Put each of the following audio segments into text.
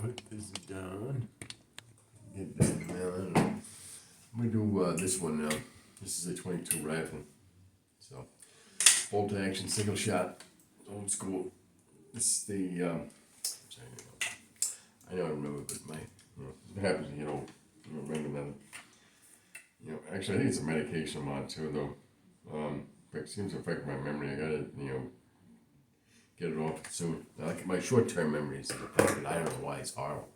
Put this down. Get this down. I'm gonna do this one now. This is a 22 rifle. So, bolt action, single shot, old school. This is the, I know I remember, but it happens, you know, remember that. Actually, I think it's a medication I'm on too, though. It seems to affect my memory. I gotta, get it off soon. Like my short-term memory is affected. I don't know why it's horrible.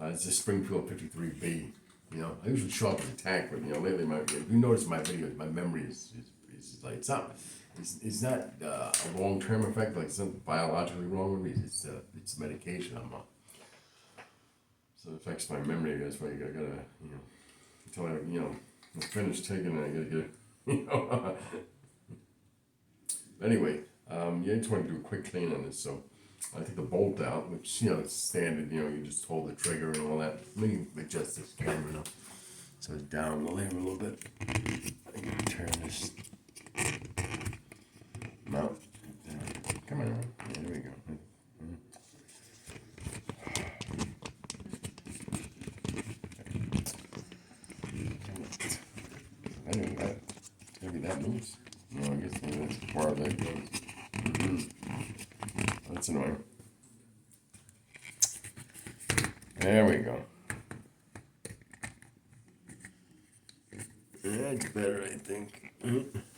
It's a Springfield 53B. I usually show up as a tank, but lately, if you notice my videos, my memory is like it's not a long-term effect, like something biologically wrong with me. It's medication I'm on, so it affects my memory. That's why I gotta until I'm finished taking it, I gotta get Anyway, I just want to do a quick clean on this. So I take the bolt out, which it's standard. You just hold the trigger and all that. Let me adjust this camera now, so it's down the layer a little bit. I can turn this. No, come on. Yeah, there we go. Anyway, maybe that moves. No, I guess maybe that's as far as that goes. That's annoying. There we go. That's better, I think.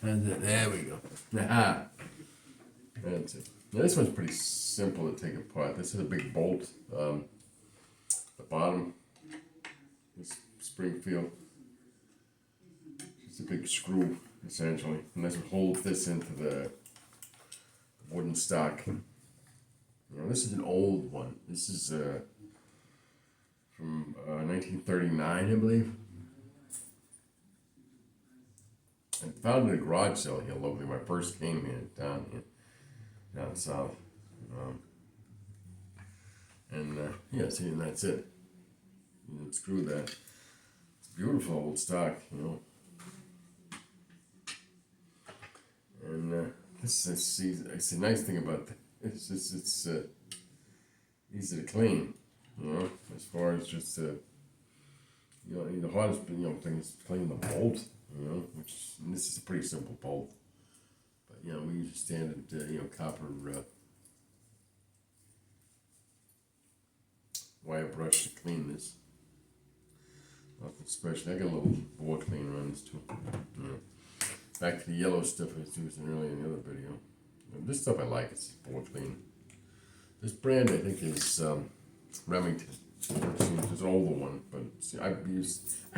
There we go. That's it. Now, this one's pretty simple to take apart. This is a big bolt. The bottom is Springfield. It's a big screw, essentially. And this will hold this into the wooden stock. This is an old one. This is from 1939, I believe. I found it in a garage sale here locally when I first came here down south. See, and that's it. You screw that. It's beautiful old stock, And this it's a nice thing about this. It's easy to clean, as far as just the hardest thing is clean the bolt, and this is a pretty simple bolt, but we use a standard copper wire brush to clean this. Nothing special. I got a little bore cleaner on this too. Back to the yellow stuff I was using earlier in the other video. This stuff I like. It's bore clean. This brand I think is Remington. It's an older one, but I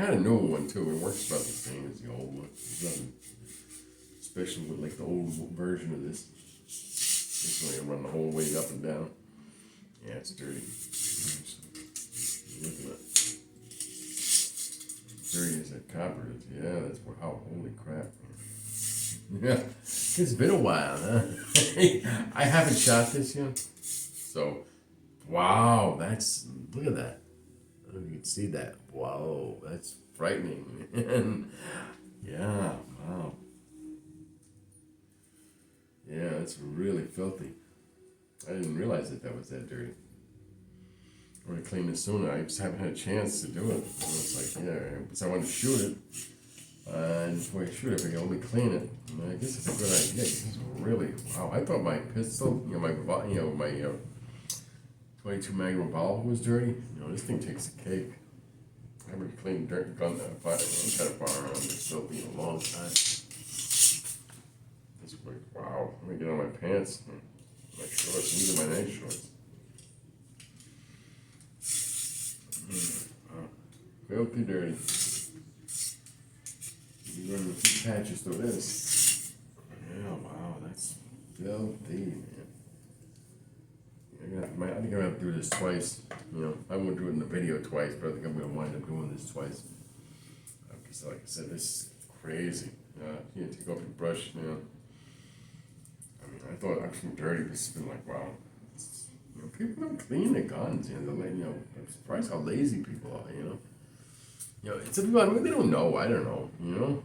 had a newer one too. It works about the same as the old one. There's nothing special with like the old version of this. This way I run the whole way up and down. Yeah, it's dirty. Look at that. Dirty as that copper is. Yeah, that's holy crap. Yeah, it's been a while, huh? I haven't shot this yet. So, wow, look at that. I don't know if you can see that. Wow, that's frightening. Yeah, wow. Yeah, that's really filthy. I didn't realize that was that dirty. I want to clean this sooner. I just haven't had a chance to do it. It's like, so I want to shoot it. And before I shoot it, I can only clean it. And I guess it's a good idea. This is really, wow. I thought my pistol, my 22 Magnum revolver was dirty. This thing takes a cake. I haven't cleaned dirt gun fire, any kind of firearm that's filthy in a long time. It's like, wow. Let me get on my pants, my shorts, these are my nice shorts. Wow. Filthy dirty. You run a few patches through this. Yeah, wow, that's filthy, man. I think I'm gonna have to do this twice. I won't do it in the video twice, but I think I'm gonna wind up doing this twice. Because, like I said, this is crazy. You take off your brush, I thought I was dirty. This has been like, wow. People don't clean their guns. I'm surprised how lazy people are. Some people, they don't know. I don't know.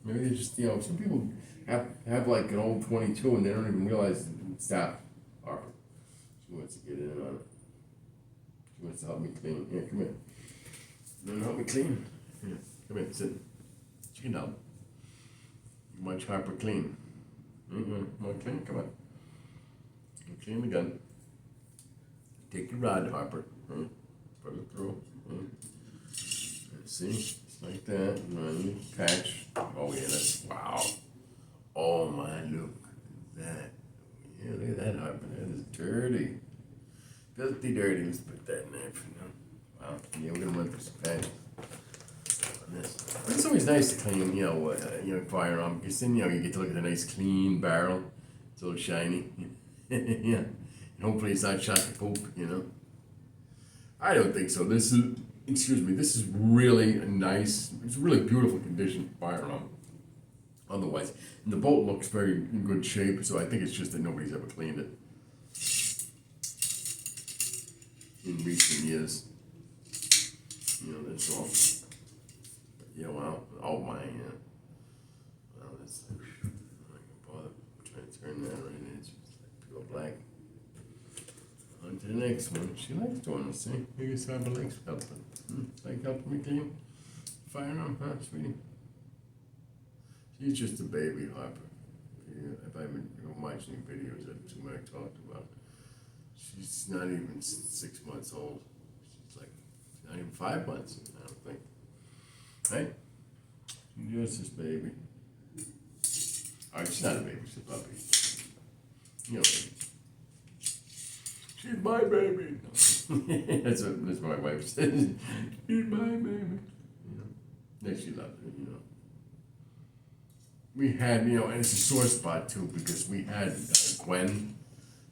Maybe they just, some people have like an old 22 and they don't even realize it's that Harper. She wants to get in on it. She wants to help me clean. Yeah, come here. You want to help me clean? Yeah, come here, sit. She can help. You watch Harper clean. Want to clean? Come on. You clean the gun. Take your rod, Harper. Put it through. See? Just like that. And then you patch. Oh, yeah, that's, wow. Oh, my, look at that. Yeah, look at that, Harper. That is dirty. Filthy dirty. Let's put that in there for now. Wow. Yeah, we're going to run through some patches on this. But it's always nice to clean, firearm. Because then, you get to look at a nice clean barrel. It's all shiny. Yeah. And hopefully it's not shot to poop, I don't think so. This is really a nice, it's a really beautiful condition firearm. Otherwise, and the bolt looks very in good shape, so I think it's just that nobody's ever cleaned it in recent years. That's all. But yeah, wow. Oh my, yeah. Well, that's, I'm not gonna bother trying to turn that right in. It's just like pure black. On to the next one. She likes doing this, see? You can see Harper likes helping. Like helping me clean firearm, huh, sweetie? She's just a baby, Harper. Yeah, if I haven't watched any videos of what I talked about, she's not even 6 months old. She's like not even 5 months, I don't think. Right? She's just a baby. Alright, she's not a baby, she's a puppy. She's my baby. that's what my wife says. She's my baby. Yeah, she loves it, We had, and it's a sore spot too, because we had Gwen,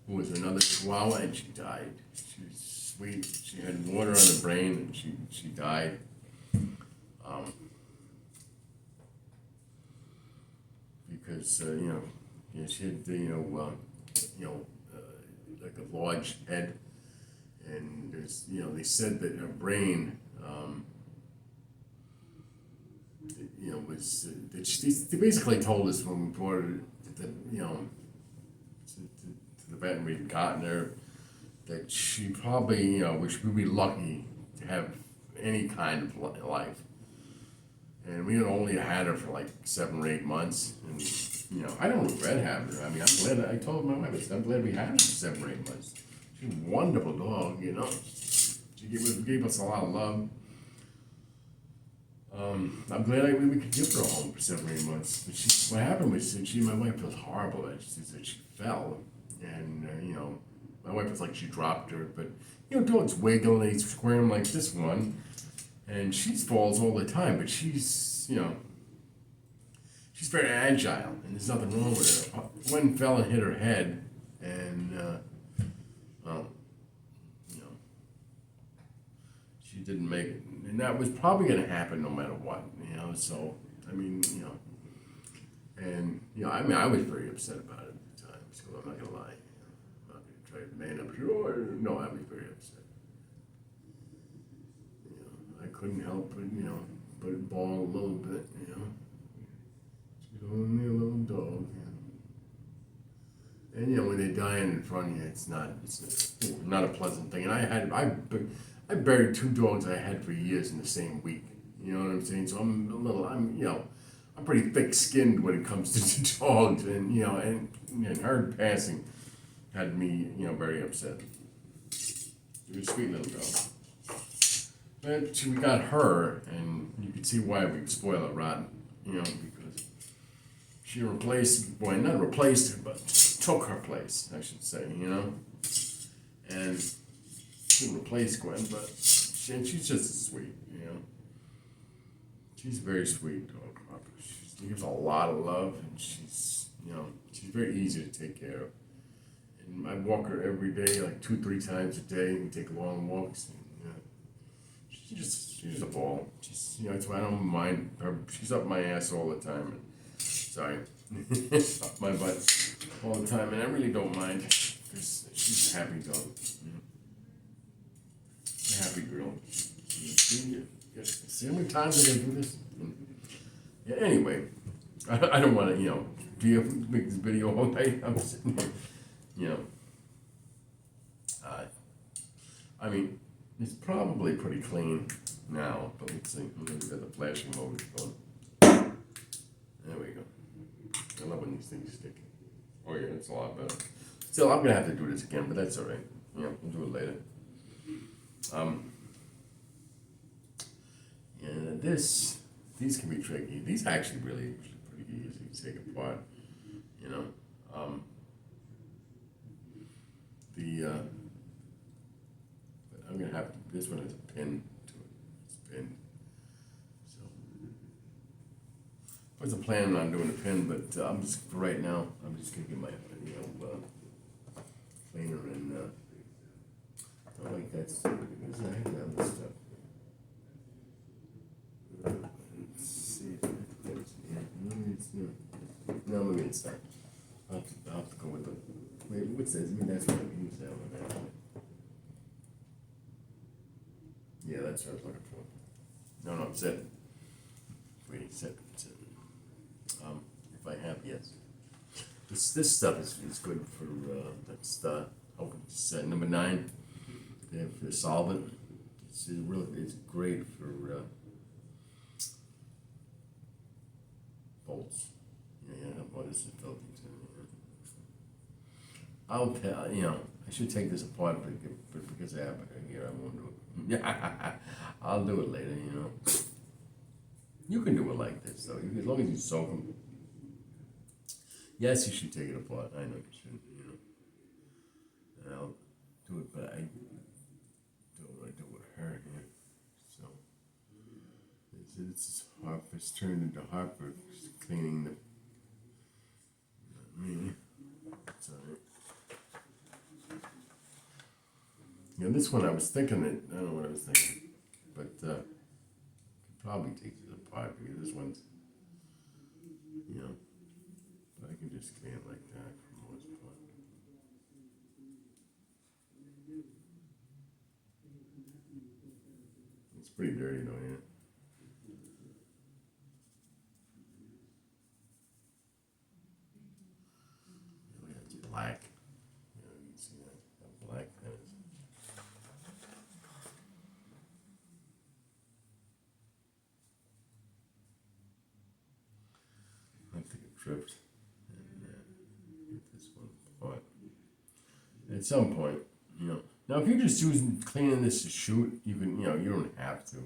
who was another Chihuahua, and she died. She was sweet. She had water on her brain, and she died. Because she had like a large head, and there's they said that her brain was that they basically told us when we brought her to the vet and we'd gotten her that she probably we'd be lucky to have any kind of life, and we had only had her for like 7 or 8 months, and I don't regret having her. I mean, I'm glad. I told my wife, I said, I'm glad we had her for 7 or 8 months. She's a wonderful dog, She gave us a lot of love. I'm glad we could give her a home for 7 or 8 months. But what happened was my wife felt horrible. She said she fell, and my wife was like she dropped her. But dogs wiggle, they squirm like this one, and she falls all the time. But she's very agile, and there's nothing wrong with her. One fell and hit her head, and she didn't make it. And that was probably going to happen no matter what, So, I mean, and I was very upset about it at the time. So I'm not going to lie. I'm not going to try to man up. No, I was very upset. I couldn't help but bawl a little bit. She's only a little dog. And when they're dying in front of you, it's not a pleasant thing. And I buried 2 dogs I had for years in the same week. You know what I'm saying? So I'm pretty thick-skinned when it comes to dogs, and her passing had me, very upset. She was a sweet little girl. But we got her, and you could see why we spoil it rotten, because she not replaced her, but took her place, I should say, and she didn't replace Gwen, but she's just sweet, She's a very sweet dog, Harper. She gives a lot of love, and she's very easy to take care of. And I walk her every day, like 2-3 times a day. We take long walks, and she's just a ball. That's why I don't mind her. She's up my ass all the time. Sorry, up my butt all the time, and I really don't mind because she's a happy dog. A happy girl. See how many times I gotta do this? Yeah, anyway, I don't want to, make this video all night. I'm sitting here, I mean, It's probably pretty clean now, but let's see. We've got the flashing mode going. There we go. I love when these things stick. Oh yeah, it's a lot better. Still, I'm gonna have to do this again, but that's all right. Yeah, we'll do it later. And these can be tricky. These are actually really pretty easy to take apart. You know, but I'm gonna have to. This one has a pin to it. It's pinned. So I wasn't planning on doing a pin, but I'm just for right now. I'm just gonna get my cleaner and I like that stuff because I have the other stuff. Let's see if there's no, maybe it's not. I'll have to go with the. Wait, what's this? I mean, that's what I use that one. Yeah, that's what I was looking for. No, I'm set. Wait, set. If I have, yes. This stuff is good for that's number 9. Yeah, for solvent. It's great for bolts. Yeah, what is it? I'll tell I should take this apart, but because I have it here, I won't do it. Yeah, I'll do it later. You can do it like this though, as long as you soak them. Yes, you should take it apart. I know you should. And I'll do it, but I don't want to do it with her here. So it's Harper's turned into Harper cleaning the. Me. It's alright. This one I was thinking that I don't know what I was thinking, but could probably take it apart because this one's, but I can just clean it like that for the most part. It's pretty dirty though, yeah. It's black. You can see that how black that is. I think it tripped and get this one apart. At some point, Now, if you're just cleaning this to shoot, you can, you don't have to.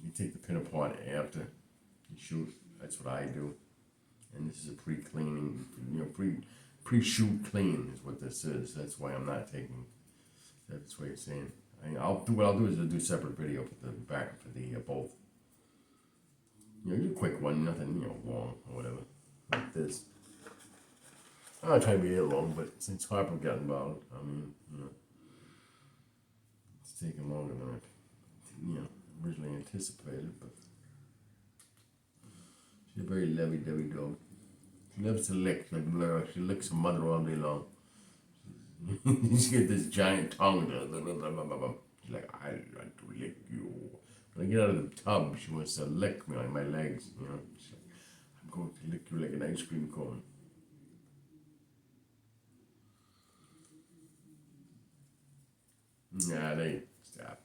You take the pin apart after you shoot. That's what I do. And this is a pre-cleaning, pre-shoot clean is what this is. That's why I'm not taking. That's what you're saying. What I'll do is I'll do a separate video for the back for the both. Do a quick one, nothing long or whatever, like this. I'm not trying to be here long, but since Harper got involved, it's taking longer than I, originally anticipated. But she's a very lovey-dovey dog. She loves to lick like Blur. She licks her mother all day long. She's got this giant tongue. She's like, I like to lick you. When I get out of the tub, she wants to lick me like my legs. She's like, I'm going to lick you like an ice cream cone. Nah, they stop.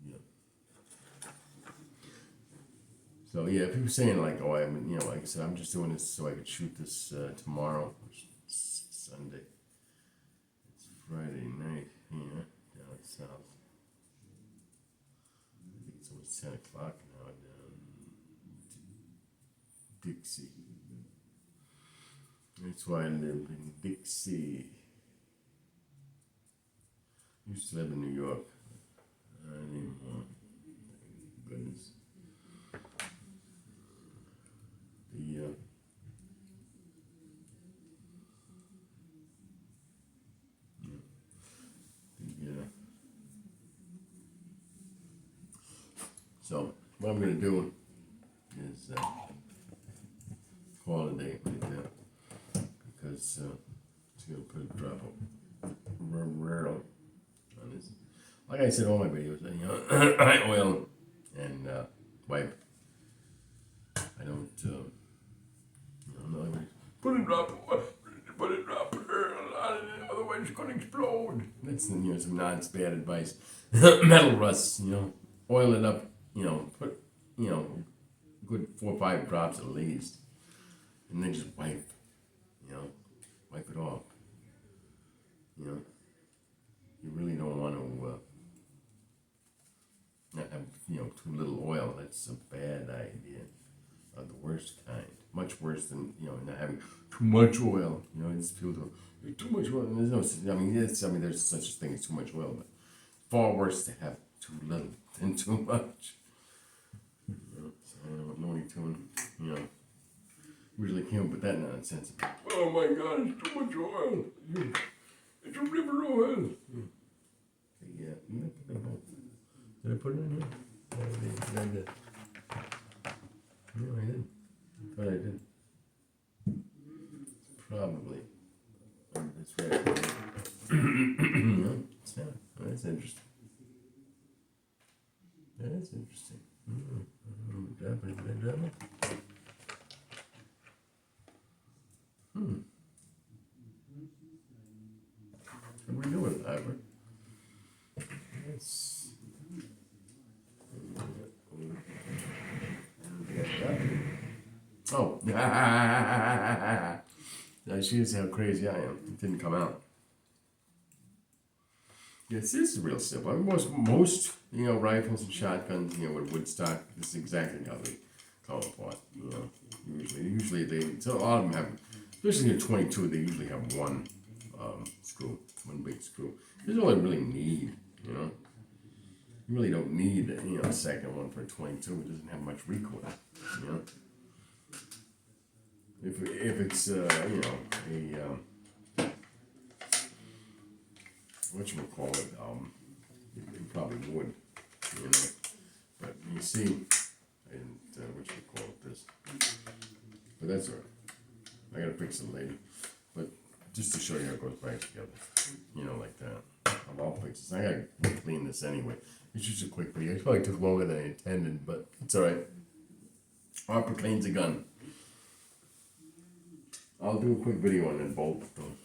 Yeah. So yeah, if you're saying like, oh, like I said, I'm just doing this so I could shoot this tomorrow, which is Sunday. It's Friday night here down south. I think it's almost 10 o'clock now down Dixie. That's why I live in Dixie. Used to live in New York. I didn't even want. Goodness. So what I'm gonna do is call it a day right there because it's gonna put a drop of rail on this. Like I said, all my videos, I oil and wipe. I don't, I'm not like, put a drop of oil, put a drop of oil on it. wood. That's some bad advice. Metal rusts, oil it up, put, good 4 or 5 drops at least, and then just wipe it off. You really don't want to have, too little oil. That's a bad idea. The worst kind. Much worse than, not having too much oil. It's people go, too much oil. And there's no, there's such a thing as too much oil, but far worse to have too little than too much. So I don't know what Looney Tune, usually came up with that nonsense. Oh my God, it's too much oil. It's a river oil. Yeah. Did I put it in here? I did. No, I didn't. I thought I did. Probably. That's right. No, it's not. Oh, that's interesting. That's interesting. Did I drop it? What are we doing, Harper? It's... Oh. Now she see how crazy I am. It didn't come out. Yes, this is real simple. I mean, most rifles and shotguns, with Woodstock, this is exactly how they come apart. Usually they, so a lot of them have, especially in 22, they usually have one screw, one big screw. This is all I really need, You really don't need, a second one for a 22. It doesn't have much recoil, If it's, a, whatchamacallit, you probably would, But you see, I didn't, whatchamacallit this. But that's all right. I gotta fix it later. But just to show you how it goes back together, like that. I'll fix this. I gotta clean this anyway. It's just a quick video. It probably took longer than I intended, but it's alright. Harper cleans a gun. I'll do a quick video on that bolt though.